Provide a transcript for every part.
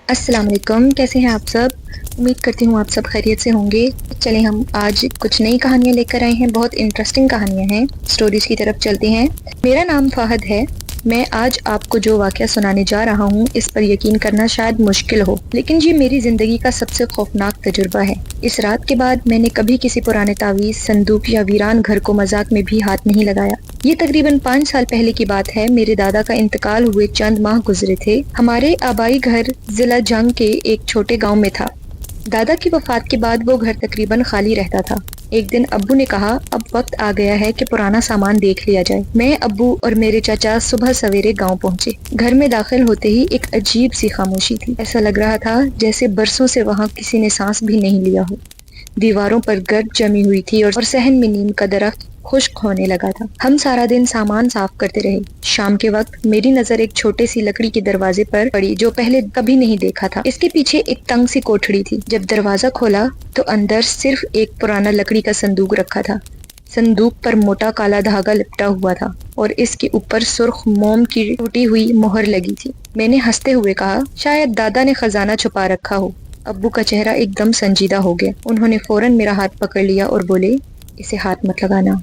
السلام علیکم، کیسے ہیں آپ سب؟ امید کرتی ہوں آپ سب خیریت سے ہوں گے۔ چلیں ہم آج کچھ نئی کہانیاں لے کر آئے ہیں، بہت انٹرسٹنگ کہانیاں ہیں، سٹوریز کی طرف چلتے ہیں۔ میرا نام فہد ہے۔ میں آج آپ کو جو واقعہ سنانے جا رہا ہوں اس پر یقین کرنا شاید مشکل ہو، لیکن یہ میری زندگی کا سب سے خوفناک تجربہ ہے۔ اس رات کے بعد میں نے کبھی کسی پرانے تعویذ، صندوق یا ویران گھر کو مذاق میں بھی ہاتھ نہیں لگایا۔ یہ تقریباً 5 سال پہلے کی بات ہے۔ میرے دادا کا انتقال ہوئے چند ماہ گزرے تھے۔ ہمارے آبائی گھر ضلع جنگ کے ایک چھوٹے گاؤں میں تھا۔ دادا کی وفات کے بعد وہ گھر تقریباً خالی رہتا تھا۔ ایک دن ابو نے کہا اب وقت آ گیا ہے کہ پرانا سامان دیکھ لیا جائے۔ میں، ابو اور میرے چچا صبح سویرے گاؤں پہنچے۔ گھر میں داخل ہوتے ہی ایک عجیب سی خاموشی تھی۔ ایسا لگ رہا تھا جیسے برسوں سے وہاں کسی نے سانس بھی نہیں لیا ہو۔ دیواروں پر گرد جمی ہوئی تھی اور صحن میں نیم کا درخت خشک ہونے لگا تھا۔ ہم سارا دن سامان صاف کرتے رہے۔ شام کے وقت میری نظر ایک چھوٹے سی لکڑی کے دروازے پر پڑی جو پہلے کبھی نہیں دیکھا تھا۔ اس کے پیچھے ایک تنگ سی کوٹھڑی تھی۔ جب دروازہ کھولا تو اندر صرف ایک پرانا لکڑی کا صندوق رکھا تھا۔ صندوق پر موٹا کالا دھاگا لپٹا ہوا تھا اور اس کے اوپر سرخ موم کی ٹوٹی ہوئی مہر لگی تھی۔ میں نے ہنستے ہوئے کہا شاید دادا نے خزانہ چھپا رکھا ہو۔ ابو کا چہرہ ایک دم سنجیدہ ہو گیا۔ انہوں نے فوراً میرا ہاتھ پکڑ لیا اور بولے اسے ہاتھ مت لگانا۔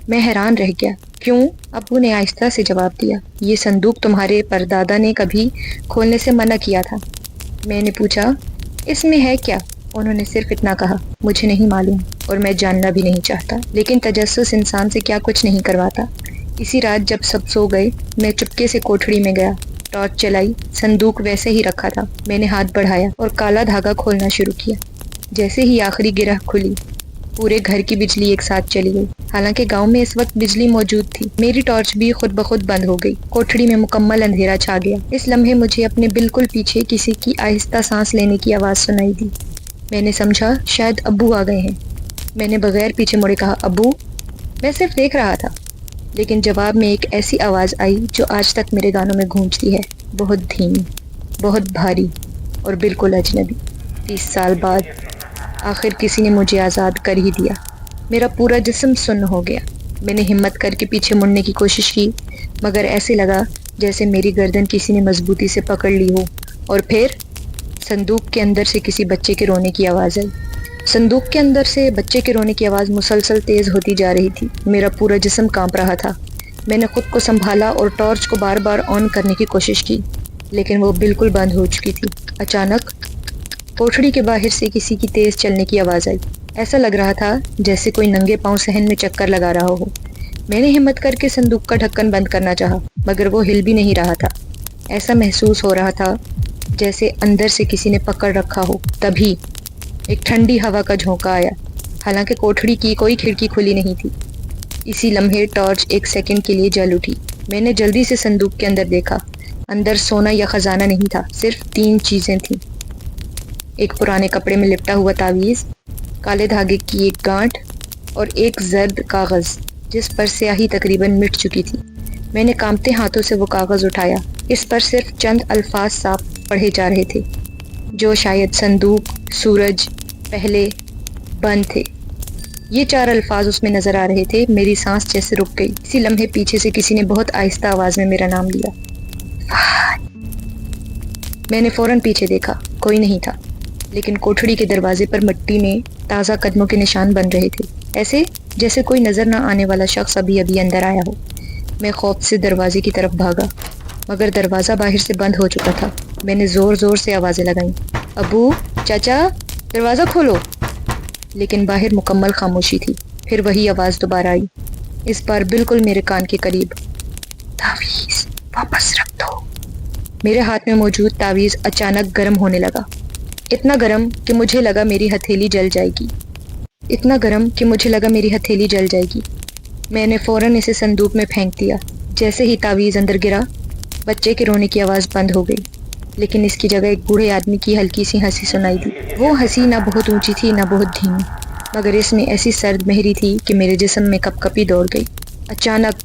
میں حیران رہ گیا۔ کیوں؟ ابو نے آہستہ سے جواب دیا، یہ صندوق تمہارے پردادا نے کبھی کھولنے سے منع کیا تھا۔ میں نے پوچھا اس میں ہے کیا؟ انہوں نے صرف اتنا کہا مجھے نہیں معلوم اور میں جاننا بھی نہیں چاہتا، لیکن تجسس انسان سے کیا کچھ نہیں کرواتا۔ اسی رات جب سب سو گئے میں چپکے سے کوٹھڑی میں گیا، ٹارچ چلائی۔ صندوق ویسے ہی رکھا تھا۔ میں نے ہاتھ بڑھایا اور کالا دھاگا کھولنا شروع کیا۔ جیسے ہی آخری گرہ کھلی پورے گھر کی بجلی ایک ساتھ چلی گئی۔ حالانکہ گاؤں میں اس وقت بجلی موجود تھی، میری ٹارچ بھی خود بخود بند ہو گئی۔ کوٹھڑی میں مکمل اندھیرا چھا گیا۔ اس لمحے مجھے اپنے بالکل پیچھے کسی کی آہستہ سانس لینے کی آواز سنائی دی۔ میں نے سمجھا شاید ابو آ گئے ہیں۔ میں نے بغیر پیچھے مڑے کہا ابو؟ میں صرف دیکھ رہا تھا، لیکن جواب میں ایک ایسی آواز آئی جو آج تک میرے کانوں میں گونجتی ہے، بہت دھیمی، بہت بھاری اور بالکل اجنبی۔ 30 سال بعد آخر کسی نے مجھے آزاد کر ہی دیا۔ میرا پورا جسم سن ہو گیا۔ میں نے ہمت کر کے پیچھے مڑنے کی کوشش کی، مگر ایسے لگا جیسے میری گردن کسی نے مضبوطی سے پکڑ لی ہو۔ اور پھر صندوق کے اندر سے کسی بچے کے رونے کی آواز آئی۔ صندوق کے اندر سے بچے کے رونے کی آواز مسلسل تیز ہوتی جا رہی تھی۔ میرا پورا جسم کانپ رہا تھا۔ میں نے خود کو سنبھالا اور ٹارچ کو بار بار آن کرنے کی کوشش کی، لیکن وہ بالکل بند ہو چکی تھی۔ اچانک کوٹھڑی کے باہر سے کسی کی تیز چلنے کی آواز آئی۔ ایسا لگ رہا تھا جیسے کوئی ننگے پاؤں صحن میں چکر لگا رہا ہو۔ میں نے ہمت کر کے صندوق کا ڈھکن بند کرنا چاہا، مگر وہ ہل بھی نہیں رہا تھا۔ ایسا محسوس ہو رہا تھا جیسے اندر سے کسی نے پکڑ رکھا ہو۔ تبھی ایک ٹھنڈی ہوا کا جھونکا آیا، حالانکہ کوٹھڑی کی کوئی کھڑکی کھلی نہیں تھی۔ اسی لمحے ٹارچ ایک سیکنڈ کے لیے جل اٹھی۔ میں نے جلدی سے صندوق کے اندر دیکھا۔ اندر سونا یا خزانہ نہیں تھا، صرف 3 چیزیں تھیں۔ ایک پرانے کپڑے میں لپٹا ہوا تعویذ، کالے دھاگے کی ایک گانٹھ اور ایک زرد کاغذ جس پر سیاہی تقریباً مٹ چکی تھی۔ میں نے کانپتے ہاتھوں سے وہ کاغذ اٹھایا۔ اس پر صرف چند الفاظ صاف پڑھے جا رہے تھے جو شاید صندوق، سورج، پہلے، بند تھے۔ یہ 4 الفاظ اس میں نظر آ رہے تھے۔ میری سانس جیسے رک گئی۔ اسی لمحے پیچھے سے کسی نے بہت آہستہ آواز میں میرا نام لیا، فہد۔ میں نے فوراً پیچھے دیکھا، کوئی نہیں تھا، لیکن کوٹھڑی کے دروازے پر مٹی میں تازہ قدموں کے نشان بن رہے تھے، ایسے جیسے کوئی نظر نہ آنے والا شخص ابھی ابھی اندر آیا ہو۔ میں خوف سے دروازے کی طرف بھاگا، مگر دروازہ باہر سے بند ہو چکا تھا۔ میں نے زور زور سے آوازیں لگائیں، ابو، چچا، دروازہ کھولو، لیکن باہر مکمل خاموشی تھی۔ پھر وہی آواز دوبارہ آئی، اس بار بالکل میرے کان کے قریب، تعویذ واپس رکھ دو۔ میرے ہاتھ میں موجود تعویذ اچانک گرم ہونے لگا، اتنا گرم کہ مجھے لگا میری ہتھیلی جل جائے گی، میں نے فوراً اسے صندوق میں پھینک دیا۔ جیسے ہی تعویذ اندر گرا، بچے کے رونے کی آواز بند ہو گئی، لیکن اس کی جگہ ایک بوڑھے آدمی کی ہلکی سی ہنسی سنائی دی۔ وہ ہنسی نہ بہت اونچی تھی نہ بہت دھیمی، مگر اس میں ایسی سرد مہری تھی کہ میرے جسم میں کپ کپی دوڑ گئی۔ اچانک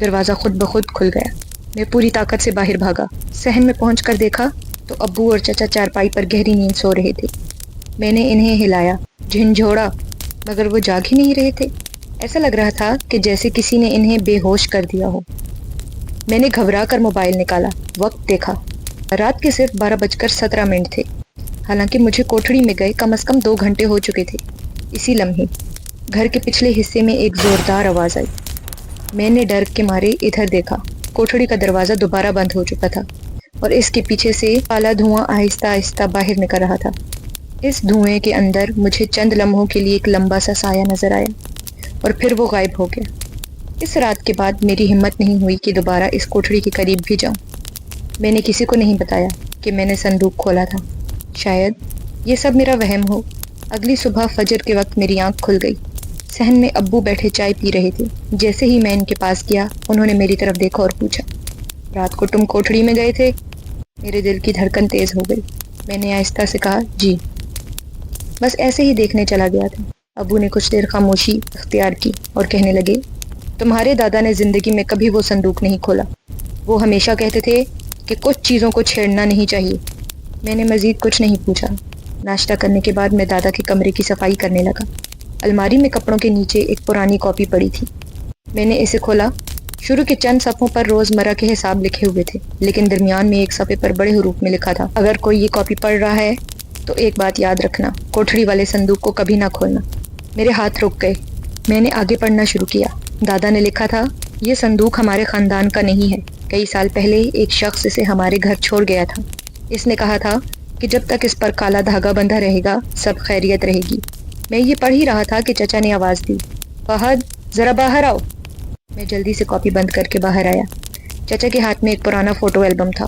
دروازہ خود بخود کھل گیا۔ میں پوری طاقت سے باہر بھاگا۔ صحن میں پہنچ کر دیکھا تو ابو اور چچا چارپائی پر گہری نیند سو رہے تھے۔ میں نے انہیں ہلایا، جھنجھوڑا، مگر وہ جاگ ہی نہیں رہے تھے۔ ایسا لگ رہا تھا کہ جیسے کسی نے انہیں بے ہوش کر دیا ہو۔ میں نے گھبرا کر موبائل نکالا، وقت دیکھا، رات کے صرف 12:17 تھے، حالانکہ مجھے کوٹھڑی میں گئے کم از کم 2 گھنٹے ہو چکے تھے۔ اسی لمحے گھر کے پچھلے حصے میں ایک زوردار آواز آئی۔ میں نے ڈر کے مارے ادھر دیکھا۔ کوٹھڑی کا دروازہ دوبارہ بند ہو چکا تھا اور اس کے پیچھے سے کالا دھواں آہستہ آہستہ باہر نکل رہا تھا۔ اس دھوئیں کے اندر مجھے چند لمحوں کے لیے ایک لمبا سا سایہ نظر آیا اور پھر وہ غائب ہو گیا۔ اس رات کے بعد میری ہمت نہیں ہوئی کہ دوبارہ اس کوٹھڑی کے قریب بھی جاؤں۔ میں نے کسی کو نہیں بتایا کہ میں نے صندوق کھولا تھا۔ شاید یہ سب میرا وہم ہو۔ اگلی صبح فجر کے وقت میری آنکھ کھل گئی۔ صحن میں ابو بیٹھے چائے پی رہے تھے۔ جیسے ہی میں ان کے پاس گیا، انہوں نے میری طرف دیکھا اور پوچھا، رات کو تم کوٹھڑی میں گئے تھے؟ میرے دل کی دھڑکن تیز ہو گئی۔ میں نے آہستہ سے کہا، جی، بس ایسے ہی دیکھنے چلا گیا تھا۔ ابو نے کچھ دیر خاموشی اختیار کی اور کہنے لگے، تمہارے دادا نے زندگی میں کبھی وہ صندوق نہیں کھولا۔ وہ ہمیشہ کہتے تھے کہ کچھ چیزوں کو چھیڑنا نہیں چاہیے۔ میں نے مزید کچھ نہیں پوچھا۔ ناشتہ کرنے کے بعد میں دادا کے کمرے کی صفائی کرنے لگا۔ الماری میں کپڑوں کے نیچے ایک پرانی کاپی پڑی تھی۔ میں نے اسے کھولا۔ شروع کے چند صفحوں پر روزمرہ کے حساب لکھے ہوئے تھے، لیکن درمیان میں ایک صفحے پر بڑے حروف میں لکھا تھا، اگر کوئی یہ کاپی پڑھ رہا ہے تو ایک بات یاد رکھنا، کوٹھڑی والے صندوق کو کبھی نہ کھولنا۔ میرے ہاتھ رک گئے۔ میں نے آگے پڑھنا شروع کیا۔ دادا نے لکھا تھا، یہ صندوق ہمارے خاندان کا نہیں ہے۔ کئی سال پہلے ایک شخص اسے ہمارے گھر چھوڑ گیا تھا۔ اس نے کہا تھا کہ جب تک اس پر کالا دھاگا بندھا رہے گا، سب خیریت رہے گی۔ میں یہ پڑھ ہی رہا تھا کہ چچا نے آواز دی، فہد، ذرا باہر آؤ۔ میں جلدی سے کاپی بند کر کے باہر آیا۔ چچا کے ہاتھ میں ایک پرانا فوٹو البم تھا۔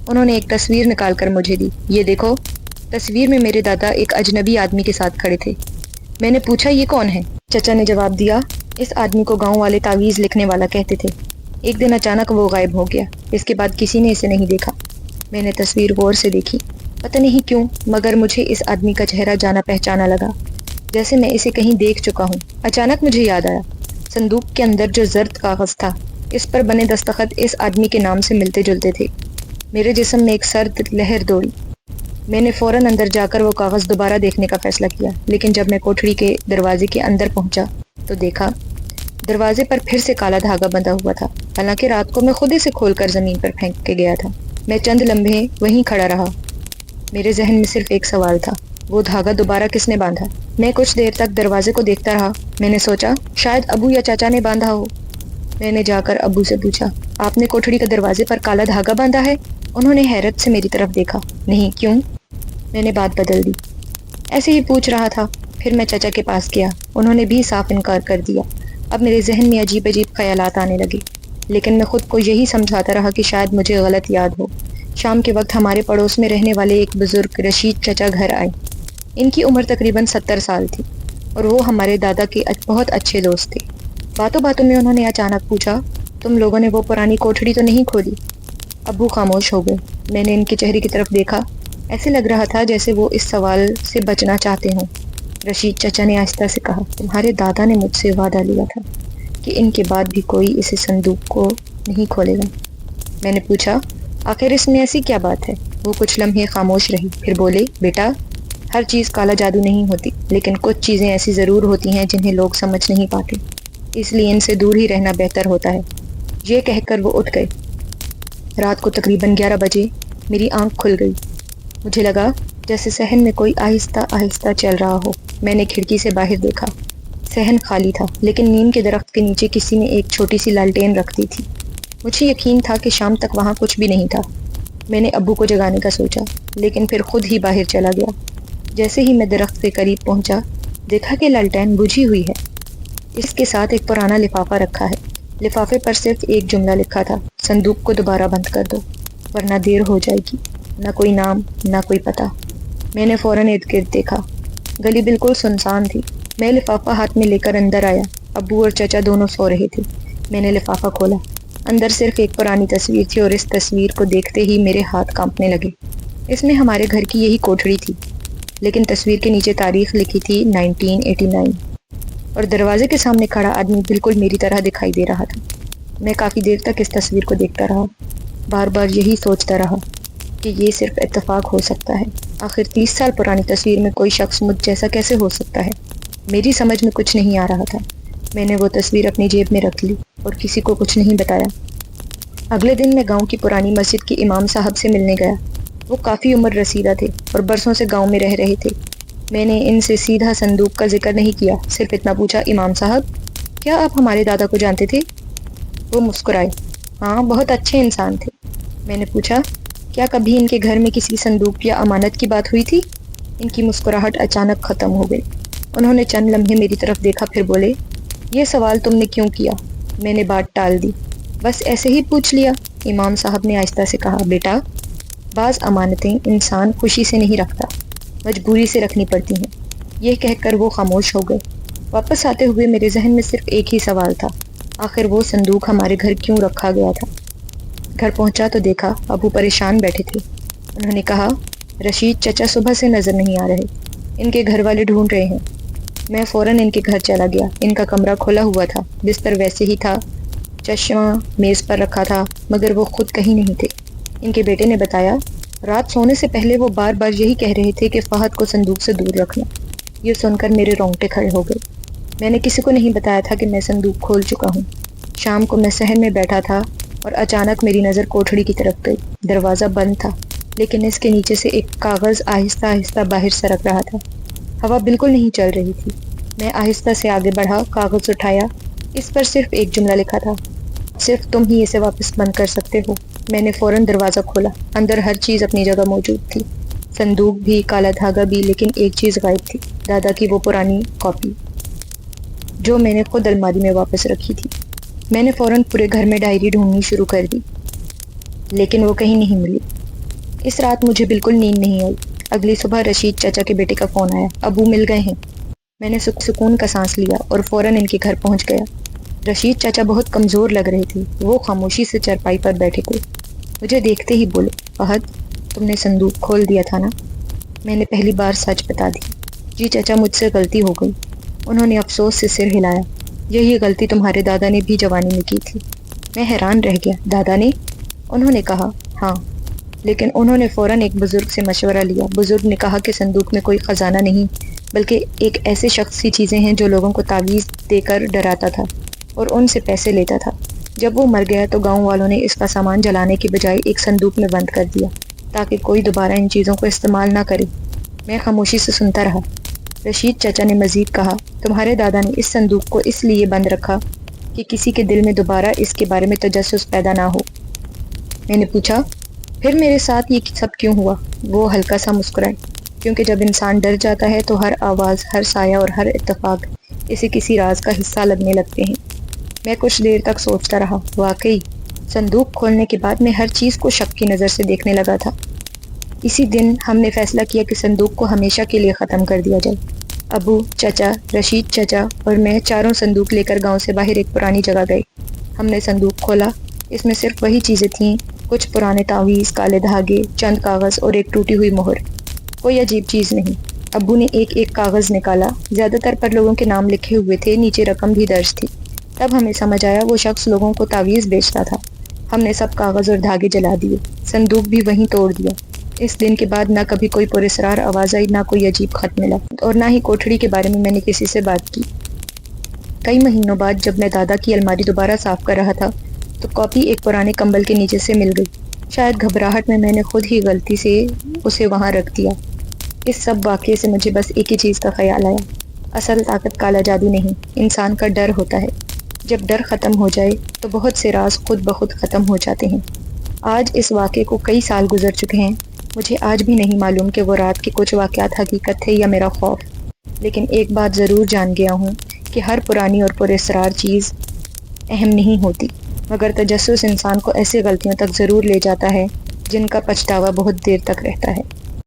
انہوں نے ایک تصویر نکال کر مجھے دی۔ یہ دیکھو۔ تصویر میں میرے دادا ایک اجنبی آدمی کے ساتھ کھڑے تھے۔ میں نے پوچھا، یہ کون ہے؟ چچا نے جواب دیا، اس آدمی کو گاؤں والے تعویذ لکھنے والا کہتے تھے۔ ایک دن اچانک وہ غائب ہو گیا۔ اس کے بعد کسی نے اسے نہیں دیکھا۔ میں نے تصویر غور سے دیکھی۔ پتہ نہیں کیوں، مگر مجھے اس آدمی کا چہرہ جانا پہچانا لگا، جیسے میں اسے کہیں دیکھ چکا ہوں۔ اچانک مجھے یاد آیا، صندوق کے اندر جو زرد کاغذ تھا، اس پر بنے دستخط اس آدمی کے نام سے ملتے جلتے تھے۔ میرے جسم میں ایک سرد لہر دوڑی۔ میں نے فوراً اندر جا کر وہ کاغذ دوبارہ دیکھنے کا فیصلہ کیا، لیکن جب میں کوٹھڑی کے دروازے کے اندر پہنچا تو دیکھا دروازے پر پھر سے کالا دھاگا بندھا ہوا تھا، حالانکہ رات کو میں خود اسے کھول کر زمین پر پھینک کے گیا تھا۔ میں چند لمحے وہیں کھڑا رہا۔ میرے ذہن میں صرف ایک سوال تھا، وہ دھاگا دوبارہ کس نے باندھا؟ میں کچھ دیر تک دروازے کو دیکھتا رہا۔ میں نے سوچا، شاید ابو یا چاچا نے باندھا ہو۔ میں نے جا کر ابو سے پوچھا، آپ نے کوٹھڑی کے دروازے پر کالا دھاگا باندھا ہے؟ انہوں نے حیرت سے میری طرف دیکھا۔ نہیں، کیوں؟ میں نے بات بدل دی۔ ایسے ہی پوچھ رہا تھا۔ پھر میں چچا کے پاس گیا۔ انہوں نے بھی صاف انکار کر دیا۔ اب میرے ذہن میں عجیب عجیب خیالات آنے لگے، لیکن میں خود کو یہی سمجھاتا رہا کہ شاید مجھے غلط یاد ہو۔ شام کے وقت ہمارے پڑوس میں رہنے والے ایک بزرگ رشید چچا گھر آئے۔ ان کی عمر تقریباً 70 سال تھی اور وہ ہمارے دادا کے بہت اچھے دوست تھے۔ باتوں باتوں میں انہوں نے اچانک پوچھا، تم لوگوں نے وہ پرانی کوٹھڑی تو نہیں کھولی؟ ابو خاموش ہو گئے۔ میں نے ان کے چہرے کی طرف دیکھا۔ ایسے لگ رہا تھا جیسے وہ اس سوال سے بچنا چاہتے ہوں۔ رشید چچا نے آہستہ سے کہا، تمہارے دادا نے مجھ سے وعدہ لیا تھا کہ ان کے بعد بھی کوئی اس صندوق کو نہیں کھولے گا۔ میں نے پوچھا، آخر اس میں ایسی کیا بات ہے؟ وہ کچھ لمحے خاموش رہی، پھر بولے، بیٹا، ہر چیز کالا جادو نہیں ہوتی، لیکن کچھ چیزیں ایسی ضرور ہوتی ہیں جنہیں لوگ سمجھ نہیں پاتے، اس لیے ان سے دور ہی رہنا بہتر ہوتا ہے۔ یہ کہہ کر وہ اٹھ گئے۔ رات کو تقریباً 11 بجے میری آنکھ کھل گئی۔ مجھے لگا جیسے صحن میں کوئی آہستہ آہستہ چل رہا ہو۔ میں نے کھڑکی سے باہر دیکھا۔ صحن خالی تھا، لیکن نیم کے درخت کے نیچے کسی نے ایک چھوٹی سی لالٹین رکھ دی تھی۔ مجھے یقین تھا کہ شام تک وہاں کچھ بھی نہیں تھا۔ میں نے ابو کو جگانے کا سوچا، لیکن پھر خود ہی باہر چلا گیا۔ جیسے ہی میں درخت کے قریب پہنچا، دیکھا کہ لالٹین بجھی ہوئی ہے۔ اس کے ساتھ ایک پرانا لفافہ رکھا ہے۔ لفافے پر صرف ایک جملہ لکھا تھا، صندوق کو دوبارہ بند کر دو، ورنہ دیر ہو جائے گی۔ نہ کوئی نام، نہ کوئی پتہ۔ میں نے فوراً ارد گرد دیکھا۔ گلی بالکل سنسان تھی۔ میں لفافہ ہاتھ میں لے کر اندر آیا۔ ابو اور چچا دونوں سو رہے تھے۔ میں نے لفافہ کھولا۔ اندر صرف ایک پرانی تصویر تھی اور اس تصویر کو دیکھتے ہی میرے ہاتھ کانپنے لگے۔ اس میں ہمارے گھر کی یہی کوٹھڑی تھی، لیکن تصویر کے نیچے تاریخ لکھی تھی 1989، اور دروازے کے سامنے کھڑا آدمی بالکل میری طرح دکھائی دے رہا تھا۔ میں کافی دیر تک اس تصویر کو دیکھتا رہا، بار بار یہی سوچتا رہا کہ یہ صرف اتفاق ہو سکتا ہے۔ آخر 30 سال پرانی تصویر میں کوئی شخص مجھ جیسا کیسے ہو سکتا ہے؟ میری سمجھ میں کچھ نہیں آ رہا تھا۔ میں نے وہ تصویر اپنی جیب میں رکھ لی اور کسی کو کچھ نہیں بتایا۔ اگلے دن میں گاؤں کی پرانی مسجد کے امام صاحب سے ملنے گیا۔ وہ کافی عمر رسیدہ تھے اور برسوں سے گاؤں میں رہ رہے تھے۔ میں نے ان سے سیدھا صندوق کا ذکر نہیں کیا، صرف اتنا پوچھا، امام صاحب کیا آپ ہمارے دادا کو جانتے تھے؟ وہ مسکرائے، ہاں بہت اچھے انسان تھے۔ میں نے پوچھا، کیا کبھی ان کے گھر میں کسی صندوق یا امانت کی بات ہوئی تھی؟ ان کی مسکراہٹ اچانک ختم ہو گئی۔ انہوں نے چند لمحے میری طرف دیکھا، پھر بولے، یہ سوال تم نے کیوں کیا؟ میں نے بات ٹال دی، بس ایسے ہی پوچھ لیا۔ امام صاحب نے آہستہ سے کہا، بیٹا، بعض امانتیں انسان خوشی سے نہیں رکھتا، مجبوری سے رکھنی پڑتی ہیں۔ یہ کہہ کر وہ خاموش ہو گئے۔ واپس آتے ہوئے میرے ذہن میں صرف ایک ہی سوال تھا، آخر وہ صندوق ہمارے گھر کیوں رکھا گیا تھا؟ گھر پہنچا تو دیکھا ابو پریشان بیٹھے تھے۔ انہوں نے کہا، رشید چچا صبح سے نظر نہیں آ رہے، ان کے گھر والے ڈھونڈ رہے ہیں۔ میں فوراً ان کے گھر چلا گیا۔ ان کا کمرہ کھلا ہوا تھا، بستر ویسے ہی تھا، چشمہ میز پر رکھا تھا، مگر وہ خود کہیں نہیں تھے۔ ان کے بیٹے نے بتایا، رات سونے سے پہلے وہ بار بار یہی کہہ رہے تھے کہ فہد کو صندوق سے دور رکھنا۔ یہ سن کر میرے رونگٹے کھڑے ہو گئے۔ میں نے کسی کو نہیں بتایا تھا کہ میں صندوق کھول چکا ہوں۔ شام کو میں صحن میں بیٹھا تھا اور اچانک میری نظر کوٹھڑی کی طرف گئی۔ دروازہ بند تھا، لیکن اس کے نیچے سے ایک کاغذ آہستہ آہستہ باہر سرک رہا تھا۔ ہوا بالکل نہیں چل رہی تھی۔ میں آہستہ سے آگے بڑھا، کاغذ اٹھایا۔ اس پر صرف ایک جملہ لکھا تھا، صرف تم ہی اسے واپس بند کر سکتے ہو۔ میں نے فوراً دروازہ کھولا۔ اندر ہر چیز اپنی جگہ موجود تھی، صندوق بھی، کالا دھاگا بھی، لیکن ایک چیز غائب تھی، دادا کی وہ پرانی کاپی جو میں نے خود الماری میں واپس رکھی تھی۔ میں نے فوراً پورے گھر میں ڈائری ڈھونڈنی شروع کر دی، لیکن وہ کہیں نہیں ملی۔ اس رات مجھے بالکل نیند نہیں آئی۔ اگلی صبح رشید چچا کے بیٹے کا فون آیا، ابو مل گئے ہیں۔ میں نے سکون کا سانس لیا اور فوراً ان کے گھر پہنچ گیا۔ رشید چچا بہت کمزور لگ رہے تھے، وہ خاموشی سے چارپائی پر بیٹھے تھے۔ مجھے دیکھتے ہی بولے، فہد، تم نے صندوق کھول دیا تھا نا؟ میں نے پہلی بار سچ بتا دی۔ جی چچا، مجھ سے غلطی ہو گئی۔ انہوں نے افسوس سے سر ہلایا، یہی غلطی تمہارے دادا نے بھی جوانی میں کی تھی۔ میں حیران رہ گیا، دادا نے؟ انہوں نے کہا، ہاں، لیکن انہوں نے فوراً ایک بزرگ سے مشورہ لیا۔ بزرگ نے کہا کہ صندوق میں کوئی خزانہ نہیں، بلکہ ایک ایسے شخص کی چیزیں ہیں جو لوگوں کو تعویذ دے کر ڈراتا تھا اور ان سے پیسے لیتا تھا۔ جب وہ مر گیا تو گاؤں والوں نے اس کا سامان جلانے کے بجائے ایک صندوق میں بند کر دیا تاکہ کوئی دوبارہ ان چیزوں کو استعمال نہ کرے۔ میں خاموشی سے سنتا رہا۔ رشید چچا نے مزید کہا، تمہارے دادا نے اس صندوق کو اس لیے بند رکھا کہ کسی کے دل میں دوبارہ اس کے بارے میں تجسس پیدا نہ ہو۔ میں نے پوچھا، پھر میرے ساتھ یہ سب کیوں ہوا؟ وہ ہلکا سا مسکرائے، کیونکہ جب انسان ڈر جاتا ہے تو ہر آواز، ہر سایہ اور ہر اتفاق اسے کسی راز کا حصہ لگنے لگتے ہیں۔ میں کچھ دیر تک سوچتا رہا۔ واقعی صندوق کھولنے کے بعد میں ہر چیز کو شک کی نظر سے دیکھنے لگا تھا۔ اسی دن ہم نے فیصلہ کیا کہ صندوق کو ہمیشہ کے لیے ختم کر دیا جائے۔ ابو، چچا، رشید چچا اور میں چاروں صندوق لے کر گاؤں سے باہر ایک پرانی جگہ گئے۔ ہم نے صندوق کھولا۔ اس میں صرف وہی چیزیں تھیں، کچھ پرانے تعویذ، کالے دھاگے، چند کاغذ اور ایک ٹوٹی ہوئی مہر۔ کوئی عجیب چیز نہیں۔ ابو نے ایک ایک کاغذ نکالا، زیادہ تر پر لوگوں کے نام لکھے ہوئے تھے، نیچے رقم بھی درج تھی۔ تب ہمیں سمجھ آیا وہ شخص لوگوں کو تعویذ بیچتا تھا۔ ہم نے سب کاغذ اور دھاگے جلا دیے، صندوق بھی وہیں توڑ دیا۔ اس دن کے بعد نہ کبھی کوئی پراسرار آواز آئی، نہ کوئی عجیب خط ملا، اور نہ ہی کوٹھڑی کے بارے میں نے کسی سے بات کی۔ کئی مہینوں بعد جب میں دادا کی الماری دوبارہ صاف کر رہا تھا تو کاپی ایک پرانے کمبل کے نیچے سے مل گئی۔ شاید گھبراہٹ میں نے خود ہی غلطی سے اسے وہاں رکھ دیا۔ اس سب واقعے سے مجھے بس ایک ہی چیز کا خیال آیا، اصل طاقت کالا جادو نہیں، انسان کا ڈر ہوتا ہے۔ جب ڈر ختم ہو جائے تو بہت سے راز خود بخود ختم ہو جاتے ہیں۔ آج اس واقعے کو کئی سال گزر چکے ہیں۔ مجھے آج بھی نہیں معلوم کہ وہ رات کے کچھ واقعات حقیقت تھے یا میرا خوف، لیکن ایک بات ضرور جان گیا ہوں کہ ہر پرانی اور پراسرار چیز اہم نہیں ہوتی، مگر تجسس انسان کو ایسے غلطیوں تک ضرور لے جاتا ہے جن کا پچھتاوا بہت دیر تک رہتا ہے۔